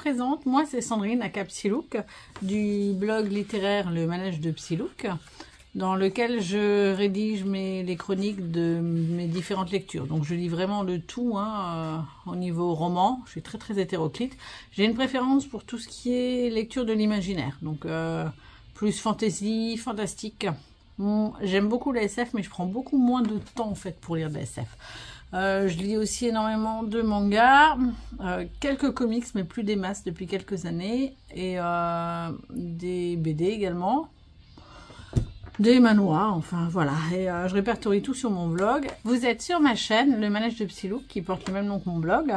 présente, moi c'est Sandrine aka Psylook du blog littéraire Le Manège de Psylook, dans lequel je rédige les chroniques de mes différentes lectures. Donc je lis vraiment de tout au niveau roman, je suis très hétéroclite. J'ai une préférence pour tout ce qui est lecture de l'imaginaire, donc plus fantasy, fantastique. J'aime beaucoup la SF, mais je prends beaucoup moins de temps en fait pour lire de la SF. Je lis aussi énormément de mangas, quelques comics, mais plus des masses depuis quelques années, et des BD également, des manhwas, enfin voilà, et je répertorie tout sur mon blog. Vous êtes sur ma chaîne, Le Manège de Psylook, qui porte le même nom que mon blog,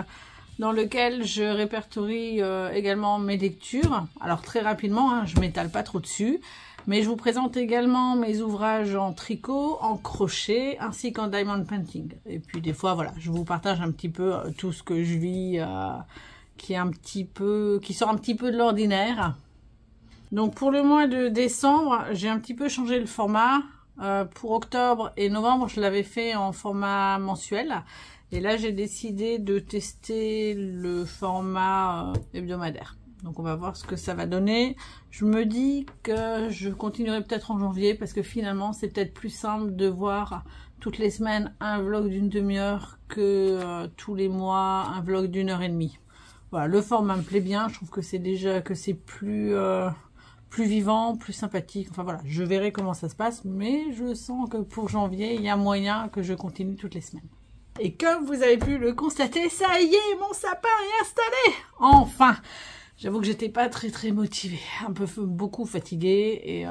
dans lequel je répertorie également mes lectures. Alors très rapidement, je m'étale pas trop dessus, mais je vous présente également mes ouvrages en tricot, en crochet, ainsi qu'en diamond painting. Et puis des fois, voilà, je vous partage un petit peu tout ce que je vis, qui sort un petit peu de l'ordinaire. Donc pour le mois de décembre, j'ai un petit peu changé le format. Pour octobre et novembre, je l'avais fait en format mensuel. Et là, j'ai décidé de tester le format hebdomadaire. Donc on va voir ce que ça va donner. Je me dis que je continuerai peut-être en janvier parce que finalement c'est peut-être plus simple de voir toutes les semaines un vlog d'une demi-heure que tous les mois un vlog d'1h30. Voilà, le format me plaît bien. Je trouve que c'est plus vivant, plus sympathique. Enfin voilà, je verrai comment ça se passe, mais je sens que pour janvier, il y a moyen que je continue toutes les semaines. Et comme vous avez pu le constater, ça y est, mon sapin est installé. Enfin. J'avoue que j'étais pas très motivée, beaucoup fatiguée, et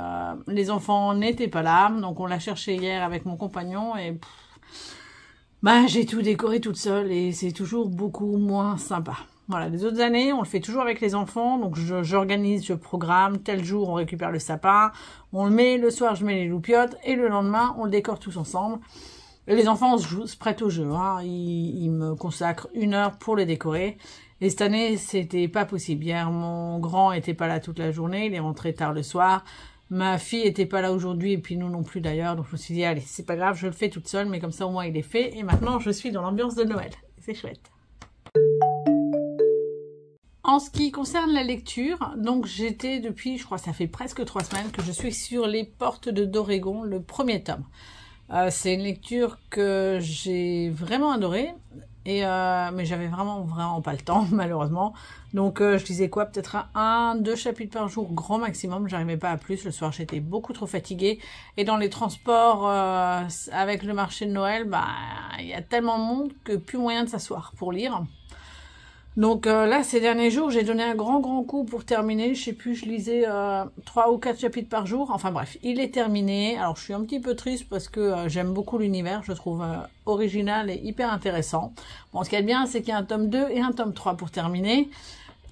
les enfants n'étaient pas là, donc on l'a cherché hier avec mon compagnon et j'ai tout décoré toute seule et c'est toujours beaucoup moins sympa. Voilà, les autres années, on le fait toujours avec les enfants, donc j'organise, je programme, tel jour on récupère le sapin, on le met, le soir je mets les loupiottes et le lendemain on le décore tous ensemble. Et les enfants se prêtent au jeu, ils me consacrent 1 heure pour les décorer. Et cette année, c'était pas possible. Hier, mon grand était pas là toute la journée, il est rentré tard le soir. Ma fille était pas là aujourd'hui, et puis nous non plus d'ailleurs. Donc je me suis dit, allez, c'est pas grave, je le fais toute seule, mais comme ça au moins il est fait. Et maintenant, je suis dans l'ambiance de Noël. C'est chouette. En ce qui concerne la lecture, donc j'étais depuis, je crois, ça fait presque 3 semaines que je suis sur Les Portes de Dorégon, le 1er tome. C'est une lecture que j'ai vraiment adorée. Mais j'avais vraiment pas le temps malheureusement, donc je lisais quoi, peut-être 1-2 chapitres par jour grand maximum, j'arrivais pas à plus. Le soir j'étais beaucoup trop fatiguée, et dans les transports avec le marché de Noël, il y a tellement de monde que plus moyen de s'asseoir pour lire. Donc là, ces derniers jours, j'ai donné un grand coup pour terminer. Je sais plus, je lisais 3 ou 4 chapitres par jour. Enfin bref, il est terminé. Alors je suis un petit peu triste parce que j'aime beaucoup l'univers. Je le trouve original et hyper intéressant. Bon, ce qu'il y a de bien, c'est qu'il y a un tome 2 et un tome 3 pour terminer.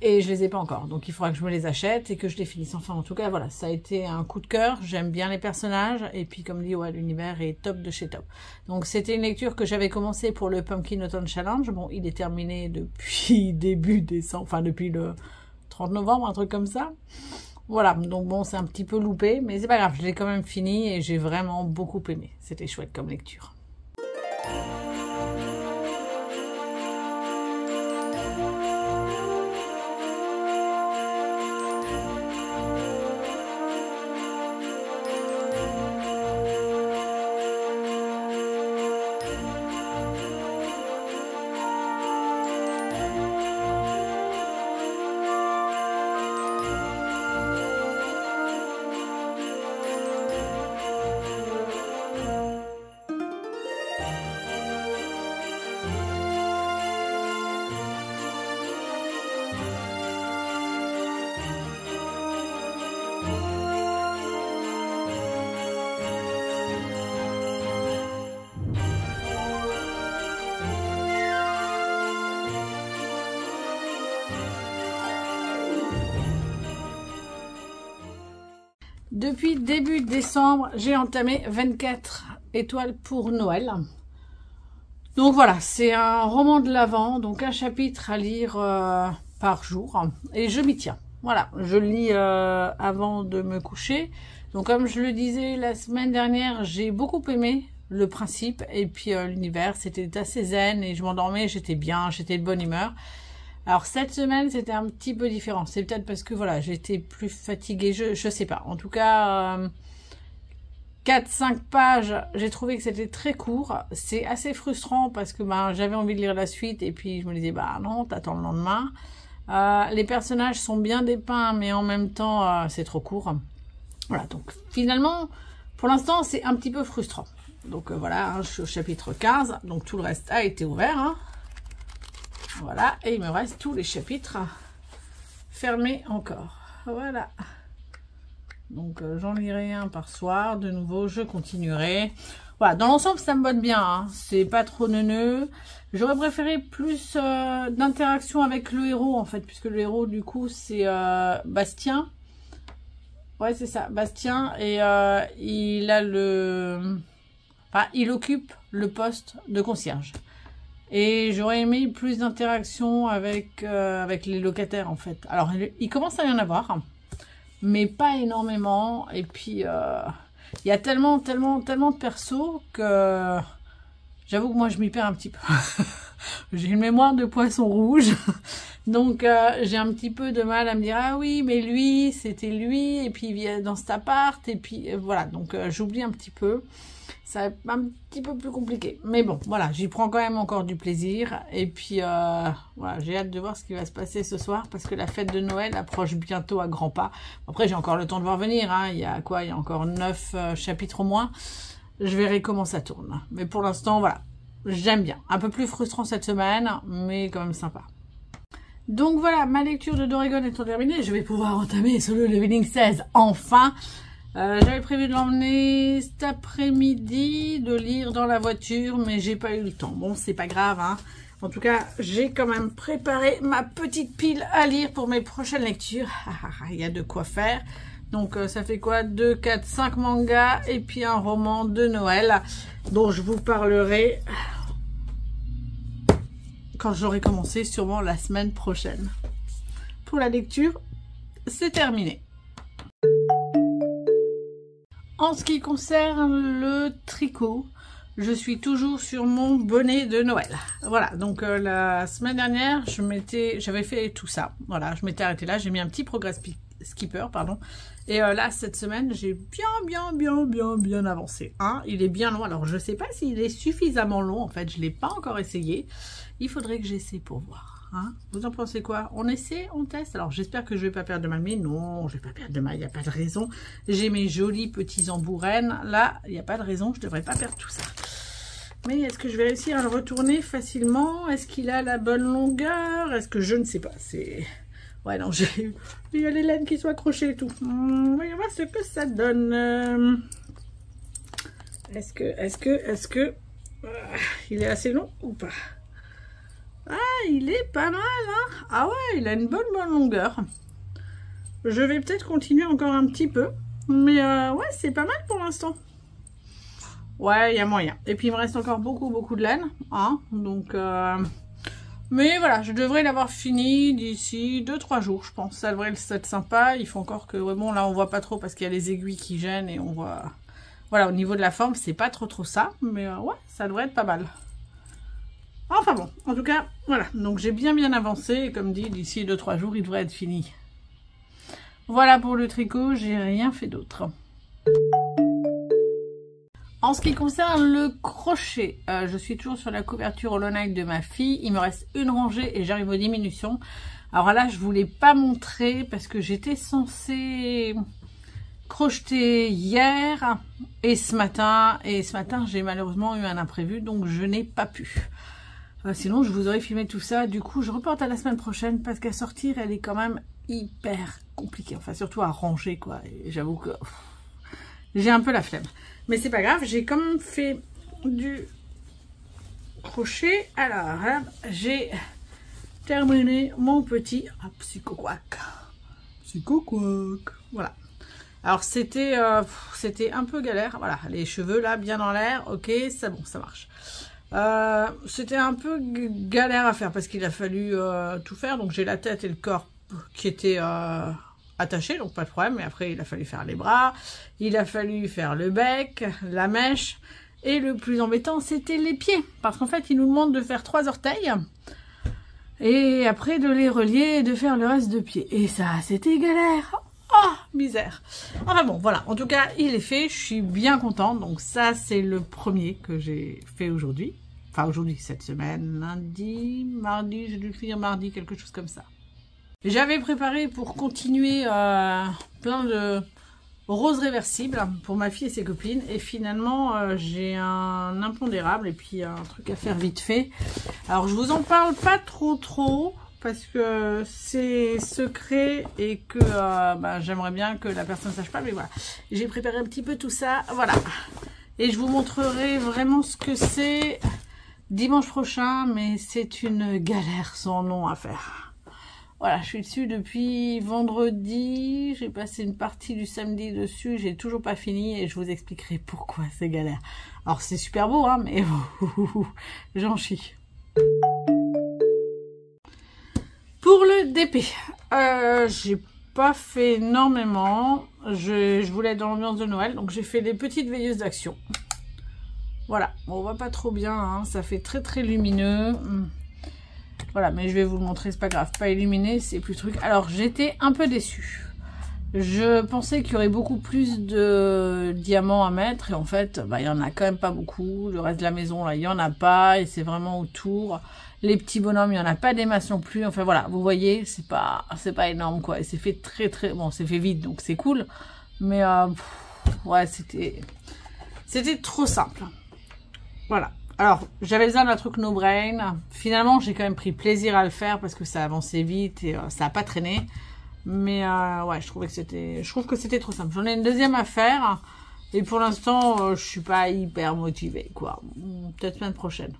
Et je les ai pas encore. Donc il faudra que je me les achète et que je les finisse. Enfin, en tout cas, voilà, ça a été un coup de cœur. J'aime bien les personnages. Et puis, comme dit, ouais, l'univers est top de chez top. Donc c'était une lecture que j'avais commencé pour le Pumpkin Autumn Challenge. Bon, il est terminé depuis début décembre. Enfin, depuis le 30 novembre, un truc comme ça. Voilà. Donc bon, c'est un petit peu loupé. Mais c'est pas grave. Je l'ai quand même fini et j'ai vraiment beaucoup aimé. C'était chouette comme lecture. Depuis début décembre, j'ai entamé 24 étoiles pour Noël. Donc voilà, c'est un roman de l'Avent, donc un chapitre à lire par jour, et je m'y tiens. Voilà, je le lis avant de me coucher. Donc comme je le disais la semaine dernière, j'ai beaucoup aimé le principe, et puis l'univers, c'était assez zen, et je m'endormais, j'étais bien, j'étais de bonne humeur. Alors cette semaine c'était un petit peu différent. C'est peut-être parce que voilà, j'étais plus fatiguée, je sais pas. En tout cas, 4-5 pages, j'ai trouvé que c'était très court. C'est assez frustrant parce que ben, j'avais envie de lire la suite et puis je me disais bah non, t'attends le lendemain. Les personnages sont bien dépeints mais en même temps c'est trop court. Voilà, donc finalement, pour l'instant c'est un petit peu frustrant. Donc voilà, hein, je suis au chapitre 15, donc tout le reste a été ouvert. Hein. Voilà, et il me reste tous les chapitres fermés encore. Voilà. Donc j'en lirai un par soir. De nouveau, je continuerai. Voilà, dans l'ensemble, ça me botte bien. Hein. C'est pas trop neuneux. J'aurais préféré plus d'interaction avec le héros, en fait, puisque le héros, du coup, c'est Bastien. Ouais, c'est ça, Bastien. Et il a le... Enfin, il occupe le poste de concierge. Et j'aurais aimé plus d'interaction avec les locataires, en fait. Alors, il commence à y en avoir, mais pas énormément. Et puis, il y a tellement de persos que j'avoue que moi, je m'y perds un petit peu. J'ai une mémoire de poisson rouge. Donc, j'ai un petit peu de mal à me dire, ah oui, mais lui, c'était lui. Et puis, il vient dans cet appart. Et puis, voilà. Donc, j'oublie un petit peu. Ça va être un petit peu plus compliqué. Mais bon, voilà, j'y prends quand même encore du plaisir. Et puis, voilà, j'ai hâte de voir ce qui va se passer ce soir parce que la fête de Noël approche bientôt à grands pas. Après, j'ai encore le temps de voir venir. Hein. Il y a quoi? Il y a encore 9 chapitres au moins. Je verrai comment ça tourne. Mais pour l'instant, voilà, j'aime bien. Un peu plus frustrant cette semaine, mais quand même sympa. Donc voilà, ma lecture de Dorégon étant terminée, je vais pouvoir entamer Solo Leveling 16 enfin. J'avais prévu de l'emmener cet après-midi, de lire dans la voiture, mais j'ai pas eu le temps. Bon, c'est pas grave, hein. En tout cas, j'ai quand même préparé ma petite pile à lire pour mes prochaines lectures. Il y a de quoi faire. Donc, ça fait quoi? 2, 4, 5 mangas et puis un roman de Noël dont je vous parlerai quand j'aurai commencé, sûrement la semaine prochaine. Pour la lecture, c'est terminé. En ce qui concerne le tricot, je suis toujours sur mon bonnet de Noël. Voilà, donc la semaine dernière, j'avais fait tout ça. Voilà, je m'étais arrêtée là, j'ai mis un petit progress skipper, pardon. Et là, cette semaine, j'ai bien avancé. Hein, il est bien long, alors je ne sais pas s'il est suffisamment long, en fait, je ne l'ai pas encore essayé. Il faudrait que j'essaie pour voir. Hein, vous en pensez quoi? On essaie, on teste. Alors j'espère que je vais pas perdre de mal, mais non, je vais pas perdre de mal, il n'y a pas de raison. J'ai mes jolis petits embourennes. Là, il n'y a pas de raison, je devrais pas perdre tout ça. Mais est-ce que je vais réussir à le retourner facilement? Est-ce qu'il a la bonne longueur? Est-ce que je ne sais pas? C'est... Ouais, non, il y a les laines qui sont accrochées et tout. Voyons voir ce que ça donne. Est-ce que il est assez long ou pas? Ah, il est pas mal, hein. Ah ouais, il a une bonne longueur. Je vais peut-être continuer encore un petit peu. Mais ouais, c'est pas mal pour l'instant. Ouais, il y a moyen. Et puis, il me reste encore beaucoup de laine. Hein, donc, mais voilà, je devrais l'avoir fini d'ici 2-3 jours, je pense. Ça devrait être sympa. Il faut encore que... Ouais, bon, là, on voit pas trop parce qu'il y a les aiguilles qui gênent et on voit... Voilà, au niveau de la forme, c'est pas trop ça. Mais ouais, ça devrait être pas mal. Enfin bon, en tout cas, voilà. Donc j'ai bien avancé. Et comme dit, d'ici 2-3 jours, il devrait être fini. Voilà pour le tricot, j'ai rien fait d'autre. En ce qui concerne le crochet, je suis toujours sur la couverture Hollow Knight de ma fille. Il me reste une rangée et j'arrive aux diminutions. Alors là, je ne vous l'ai pas montré parce que j'étais censée crocheter hier et ce matin. Et ce matin, j'ai malheureusement eu un imprévu, donc je n'ai pas pu. Sinon, je vous aurais filmé tout ça. Du coup, je reporte à la semaine prochaine parce qu'à sortir, elle est quand même hyper compliquée. Enfin, surtout à ranger, quoi. Et j'avoue que j'ai un peu la flemme. Mais c'est pas grave, j'ai quand même fait du crochet. Alors, j'ai terminé mon petit psycho-quack. Voilà. Alors, c'était un peu galère. Voilà, les cheveux là, bien dans l'air. Ok, c'est bon, ça marche. C'était un peu galère à faire parce qu'il a fallu tout faire. Donc, j'ai la tête et le corps qui étaient attachés, donc pas de problème. Mais après, il a fallu faire les bras. Il a fallu faire le bec, la mèche. Et le plus embêtant, c'était les pieds. Parce qu'en fait, il nous demande de faire 3 orteils. Et après de les relier et de faire le reste de pied. Et ça, c'était galère. Oh, misère. Enfin bon, voilà. En tout cas, il est fait. Je suis bien contente. Donc ça, c'est le premier que j'ai fait aujourd'hui. Enfin, aujourd'hui, cette semaine. Lundi, mardi, j'ai dû le finir mardi, quelque chose comme ça. J'avais préparé pour continuer plein de roses réversibles pour ma fille et ses copines. Et finalement, j'ai un impondérable et puis un truc à faire vite fait. Alors, je vous en parle pas trop parce que c'est secret et que j'aimerais bien que la personne ne sache pas. Mais voilà, j'ai préparé un petit peu tout ça. Voilà. Et je vous montrerai vraiment ce que c'est dimanche prochain. Mais c'est une galère sans nom à faire. Voilà, je suis dessus depuis vendredi, j'ai passé une partie du samedi dessus, j'ai toujours pas fini et je vous expliquerai pourquoi c'est galère. Alors c'est super beau, hein, mais j'en chie. Pour le DP, j'ai pas fait énormément, je voulais être dans l'ambiance de Noël, donc j'ai fait des petites veilleuses d'action. Voilà, on voit pas trop bien, hein, ça fait très lumineux. Voilà, mais je vais vous le montrer, c'est pas grave. Pas illuminé, c'est plus truc. Alors, j'étais un peu déçue. Je pensais qu'il y aurait beaucoup plus de diamants à mettre. Et en fait, il y en a quand même pas beaucoup. Le reste de la maison, là, il y en a pas. Et c'est vraiment autour. Les petits bonhommes, il y en a pas des masses non plus. Enfin, voilà, vous voyez, c'est pas énorme, quoi. Et c'est fait très... Bon, c'est fait vite, donc c'est cool. Mais, ouais, c'était trop simple. Voilà. Alors, j'avais besoin d'un truc no brain. Finalement, j'ai quand même pris plaisir à le faire parce que ça avançait vite et ça n'a pas traîné. Mais ouais, je trouve que c'était trop simple. J'en ai une deuxième à faire et pour l'instant, je suis pas hyper motivée, quoi. Peut-être semaine prochaine.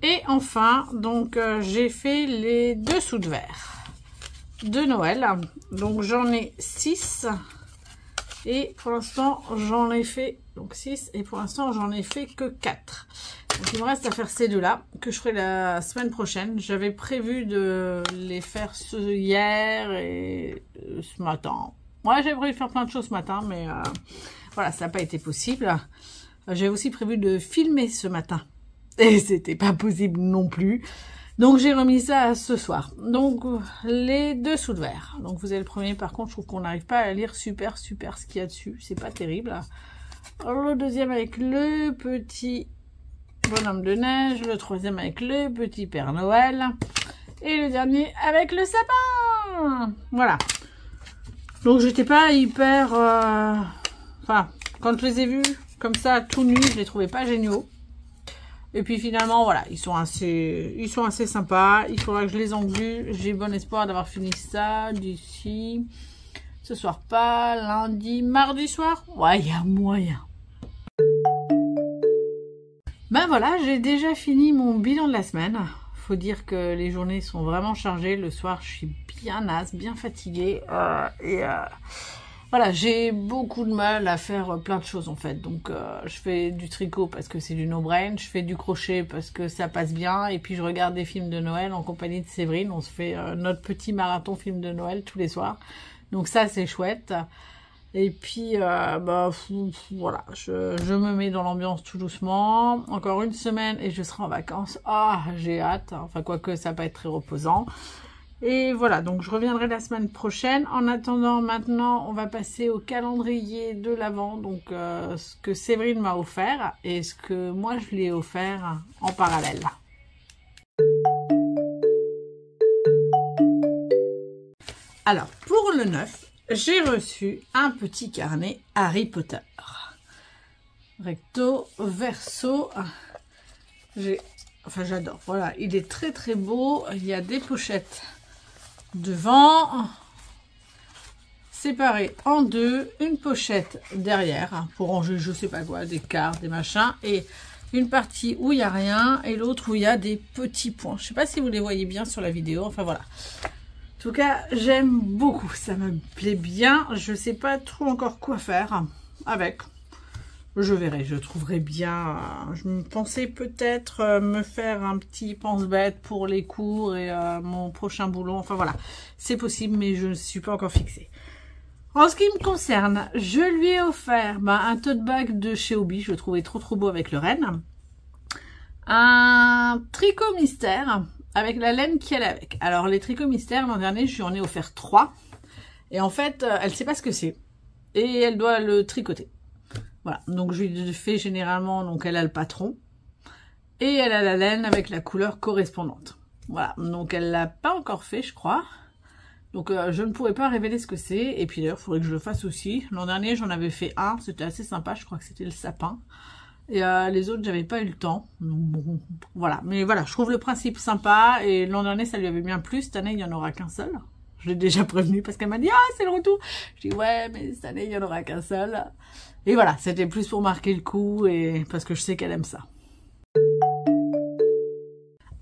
Et enfin, donc j'ai fait les dessous de verre de Noël. Donc j'en ai 6 et pour l'instant, j'en ai fait donc 6 et pour l'instant j'en ai fait que 4. Donc il me reste à faire ces deux-là que je ferai la semaine prochaine. J'avais prévu de les faire hier et ce matin. Ouais, j'avais prévu de faire plein de choses ce matin, mais voilà, ça n'a pas été possible. J'avais aussi prévu de filmer ce matin et c'était pas possible non plus. Donc j'ai remis ça ce soir. Donc les dessous de verre. Donc vous avez le premier, par contre, je trouve qu'on n'arrive pas à lire super ce qu'il y a dessus. C'est pas terrible. Le deuxième avec le petit bonhomme de neige, le troisième avec le petit Père Noël et le dernier avec le sapin. Voilà. Donc j'étais pas hyper... Enfin, quand je les ai vus comme ça tout nus, je les trouvais pas géniaux. Et puis finalement, voilà, ils sont assez sympas. Il faudra que je les englue. J'ai bon espoir d'avoir fini ça d'ici ce soir, pas lundi, mardi soir. Ouais, il y a moyen. Ben voilà, j'ai déjà fini mon bilan de la semaine. Faut dire que les journées sont vraiment chargées. Le soir, je suis bien naze, bien fatiguée. Voilà, j'ai beaucoup de mal à faire plein de choses en fait. Donc, je fais du tricot parce que c'est du no-brain. Je fais du crochet parce que ça passe bien. Et puis, je regarde des films de Noël en compagnie de Séverine. On se fait notre petit marathon film de Noël tous les soirs. Donc ça, c'est chouette. Et puis, voilà, je me mets dans l'ambiance tout doucement. Encore une semaine et je serai en vacances. Ah, j'ai hâte. Enfin, quoique ça va pas être très reposant. Et voilà, donc je reviendrai la semaine prochaine. En attendant, maintenant, on va passer au calendrier de l'Avent. Donc, ce que Séverine m'a offert et ce que moi, je lui ai offert en parallèle. Alors, pour le 9, j'ai reçu un petit carnet Harry Potter. Recto, verso. J'adore. Voilà, il est très beau. Il y a des pochettes devant, séparées en deux. Une pochette derrière pour ranger, je sais pas quoi, des cartes, des machins. Et une partie où il n'y a rien et l'autre où il y a des petits points. Je sais pas si vous les voyez bien sur la vidéo. Enfin, voilà. En tout cas, j'aime beaucoup, ça me plaît bien. Je sais pas trop encore quoi faire avec. Je verrai, je trouverai bien. Je me pensais peut-être me faire un petit pense-bête pour les cours et mon prochain boulot. Enfin voilà, c'est possible, mais je ne suis pas encore fixée. En ce qui me concerne, je lui ai offert un tote bag de chez Hobby. Je le trouvais trop beau avec le renne. Un tricot mystère avec la laine qui allait avec. Alors les tricots mystères, l'an dernier, je lui en ai offert 3. Et en fait, elle sait pas ce que c'est. Et elle doit le tricoter. Voilà, donc je lui fais généralement, donc elle a le patron. Et elle a la laine avec la couleur correspondante. Voilà, donc elle l'a pas encore fait, je crois. Donc je ne pourrais pas révéler ce que c'est. Et puis d'ailleurs, il faudrait que je le fasse aussi. L'an dernier, j'en avais fait un, c'était assez sympa, je crois que c'était le sapin. Et les autres, j'avais pas eu le temps. Donc, bon, voilà, mais voilà, je trouve le principe sympa. Et l'an dernier, ça lui avait bien plu. Cette année, il n'y en aura qu'un seul. Je l'ai déjà prévenu parce qu'elle m'a dit « Ah, c'est le retour !» Je dis « Ouais, mais cette année, il n'y en aura qu'un seul. » Et voilà, c'était plus pour marquer le coup et parce que je sais qu'elle aime ça.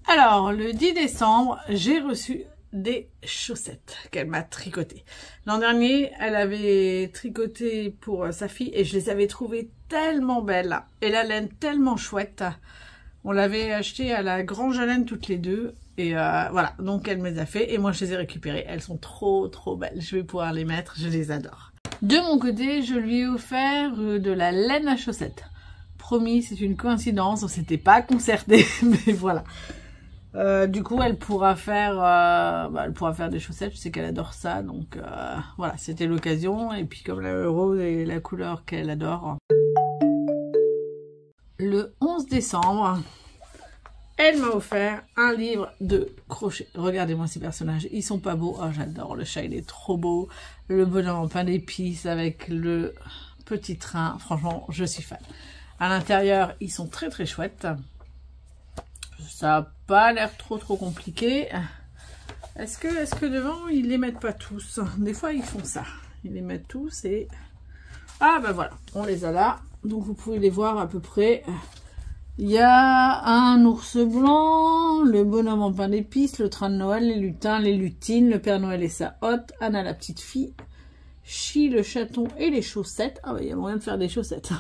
Alors, le 10 décembre, j'ai reçu des chaussettes qu'elle m'a tricotées. L'an dernier, elle avait tricoté pour sa fille et je les avais trouvées tellement belles et la laine tellement chouette. On l'avait acheté à la Grange à Laine toutes les deux et voilà, donc elle me les a fait et moi je les ai récupérées. Elles sont trop belles, je vais pouvoir les mettre, je les adore. De mon côté, je lui ai offert de la laine à chaussettes. Promis, c'est une coïncidence, on s'était pas concerté, mais voilà. Du coup, elle pourra faire des chaussettes. Je sais qu'elle adore ça, donc voilà, c'était l'occasion. Et puis comme le rose est la couleur qu'elle adore. Le 11 décembre, elle m'a offert un livre de crochet. Regardez-moi ces personnages, ils sont pas beaux. Oh, j'adore, le chat il est trop beau. Le bonhomme en pain d'épices avec le petit train. Franchement, je suis fan. À l'intérieur, ils sont très chouettes. Ça n'a pas l'air trop compliqué. Est-ce que devant, ils les mettent pas tous? Des fois, ils font ça. Ils les mettent tous et... Ah ben voilà, on les a là. Donc vous pouvez les voir à peu près. Il y a un ours blanc, le bonhomme en pain d'épices, le train de Noël, les lutins, les lutines, le Père Noël et sa hotte, Anna la petite fille, Chi le chaton et les chaussettes. Ah ben il y a moyen de faire des chaussettes.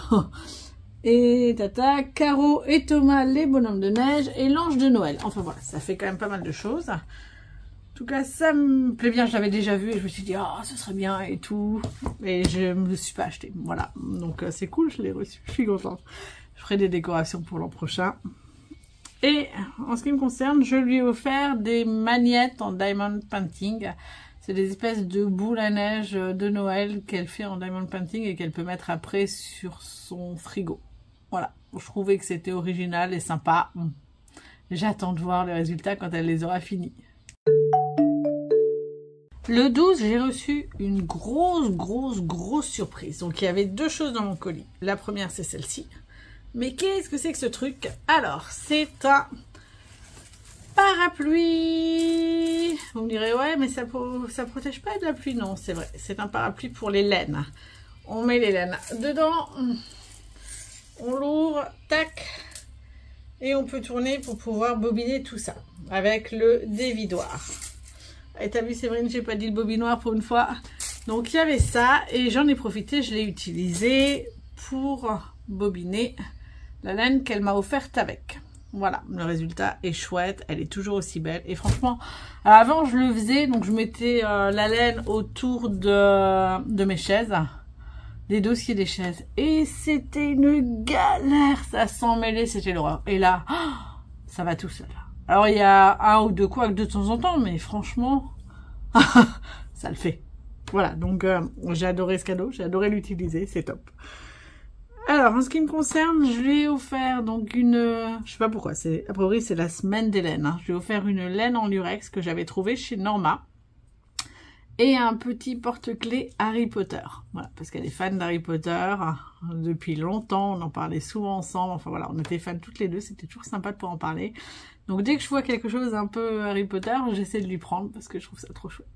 Et Tata, Caro et Thomas, les bonhommes de neige et l'ange de Noël. Enfin voilà, ça fait quand même pas mal de choses. En tout cas, ça me plaît bien, je l'avais déjà vu et je me suis dit, oh, ce serait bien et tout. Et je ne me le suis pas acheté. Voilà, donc c'est cool, je l'ai reçu, je suis contente. Je ferai des décorations pour l'an prochain. Et en ce qui me concerne, je lui ai offert des magnettes en diamond painting. C'est des espèces de boules à neige de Noël qu'elle fait en diamond painting et qu'elle peut mettre après sur son frigo. Voilà, je trouvais que c'était original et sympa. J'attends de voir le résultat quand elle les aura finis. Le 12, j'ai reçu une grosse surprise. Donc il y avait 2 choses dans mon colis. La première, c'est celle-ci. Mais qu'est-ce que c'est que ce truc? Alors, c'est un parapluie. Vous me direz, ouais, mais ça protège pas de la pluie. Non, c'est vrai. C'est un parapluie pour les laines. On met les laines dedans. On l'ouvre, tac. Et on peut tourner pour pouvoir bobiner tout ça. Avec le dévidoir. Et t'as vu, Séverine, j'ai pas dit le bobinoir pour une fois. Donc, il y avait ça. Et j'en ai profité, je l'ai utilisé pour bobiner la laine qu'elle m'a offerte avec. Voilà, le résultat est chouette, elle est toujours aussi belle. Et franchement, avant je le faisais, donc je mettais la laine autour de mes chaises, des dossiers des chaises. Et c'était une galère, ça s'en mêlait, c'était l'horreur. Et là, ça va tout seul. Alors il y a un ou deux couacs de temps en temps, mais franchement, ça le fait. Voilà, donc j'ai adoré ce cadeau, j'ai adoré l'utiliser, c'est top. Alors, en ce qui me concerne, je lui ai offert donc une... Je sais pas pourquoi, a priori c'est la semaine des laines. Hein. Je lui ai offert une laine en lurex que j'avais trouvée chez Norma. Et un petit porte-clés Harry Potter. Voilà, parce qu'elle est fan d'Harry Potter depuis longtemps. On en parlait souvent ensemble. Enfin voilà, on était fans toutes les deux. C'était toujours sympa de pouvoir en parler. Donc dès que je vois quelque chose un peu Harry Potter, j'essaie de lui prendre parce que je trouve ça trop chouette.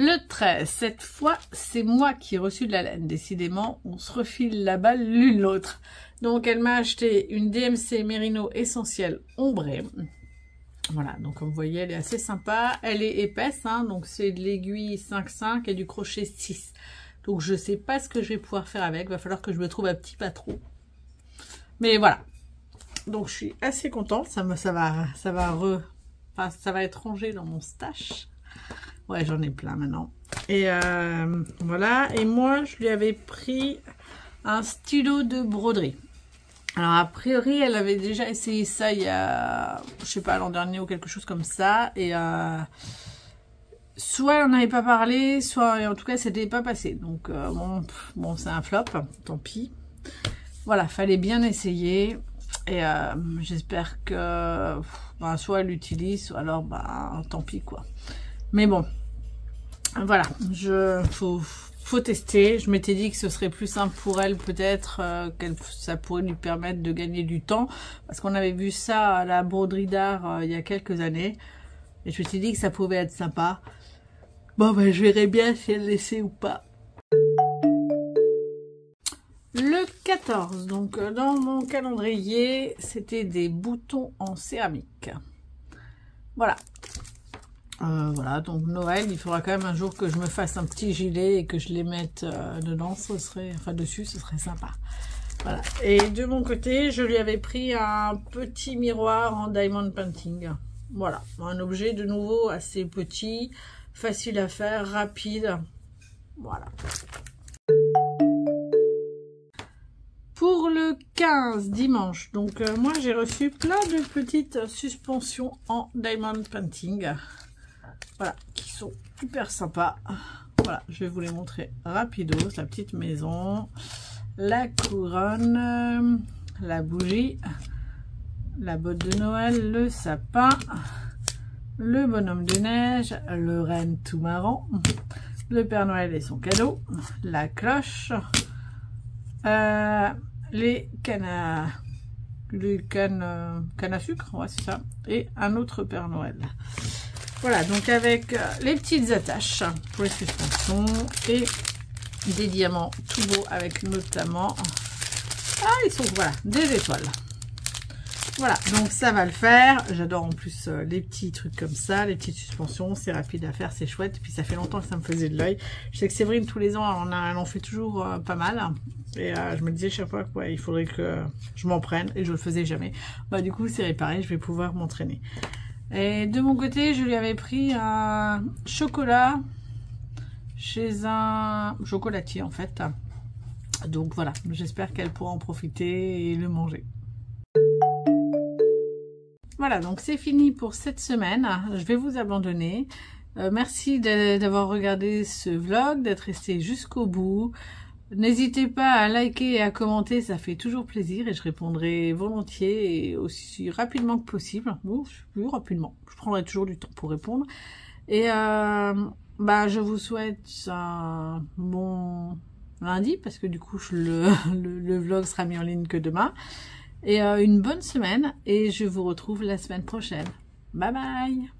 Le 13, cette fois, c'est moi qui ai reçu de la laine. Décidément, on se refile la balle l'une l'autre. Donc, elle m'a acheté une DMC Merino Essentielle ombrée. Voilà, donc comme vous voyez, elle est assez sympa. Elle est épaisse, hein, donc c'est de l'aiguille 5,5 et du crochet 6. Donc, je sais pas ce que je vais pouvoir faire avec. Il va falloir que je me trouve un petit patron. Mais voilà. Donc, je suis assez contente. Ça va être rangé dans mon stash. Ouais, j'en ai plein maintenant. Et voilà. Et moi, je lui avais pris un stylo de broderie. Alors, a priori, elle avait déjà essayé ça il y a, je sais pas, l'an dernier ou quelque chose comme ça. Et soit on n'avait pas parlé, soit, en tout cas, c'était pas passé. Donc, bon c'est un flop. Tant pis. Voilà, fallait bien essayer. Et j'espère que soit elle l'utilise, soit alors, tant pis, quoi. Mais bon. Voilà, faut tester. Je m'étais dit que ce serait plus simple pour elle peut-être, ça pourrait lui permettre de gagner du temps. Parce qu'on avait vu ça à la broderie d'art il y a quelques années. Et je me suis dit que ça pouvait être sympa. Bon, je verrai bien si elle l'essaie ou pas. Le 14, donc dans mon calendrier, c'était des boutons en céramique. Voilà. Voilà, donc Noël, il faudra quand même un jour que je me fasse un petit gilet et que je les mette dedans, dessus, ce serait sympa. Voilà. Et de mon côté, je lui avais pris un petit miroir en diamond painting. Voilà, un objet de nouveau assez petit, facile à faire, rapide. Voilà. Pour le 15, dimanche, donc moi j'ai reçu plein de petites suspensions en diamond painting. Voilà, qui sont hyper sympas. Voilà, je vais vous les montrer rapidos. La petite maison, la couronne, la bougie, la botte de Noël, le sapin, le bonhomme de neige, le renne tout marrant, le Père Noël et son cadeau, la cloche, les cannes à sucre, ouais c'est ça, et un autre Père Noël. Voilà, donc avec les petites attaches pour les suspensions et des diamants tout beaux avec notamment, ils sont, voilà, des étoiles. Voilà, donc ça va le faire. J'adore en plus les petits trucs comme ça, les petites suspensions, c'est rapide à faire, c'est chouette. Et puis ça fait longtemps que ça me faisait de l'œil. Je sais que Séverine, tous les ans, elle en fait toujours pas mal. Et je me disais chaque fois que il faudrait que je m'en prenne et je le faisais jamais. Du coup, c'est réparé, je vais pouvoir m'entraîner. Et de mon côté, je lui avais pris un chocolat chez un chocolatier en fait. Donc voilà, j'espère qu'elle pourra en profiter et le manger. Voilà, donc c'est fini pour cette semaine. Je vais vous abandonner. Merci d'avoir regardé ce vlog, d'être resté jusqu'au bout. N'hésitez pas à liker et à commenter, ça fait toujours plaisir et je répondrai volontiers et aussi rapidement que possible. Bon, plus rapidement, je prendrai toujours du temps pour répondre. Et je vous souhaite un bon lundi parce que du coup le vlog sera mis en ligne que demain. Et une bonne semaine et je vous retrouve la semaine prochaine. Bye bye!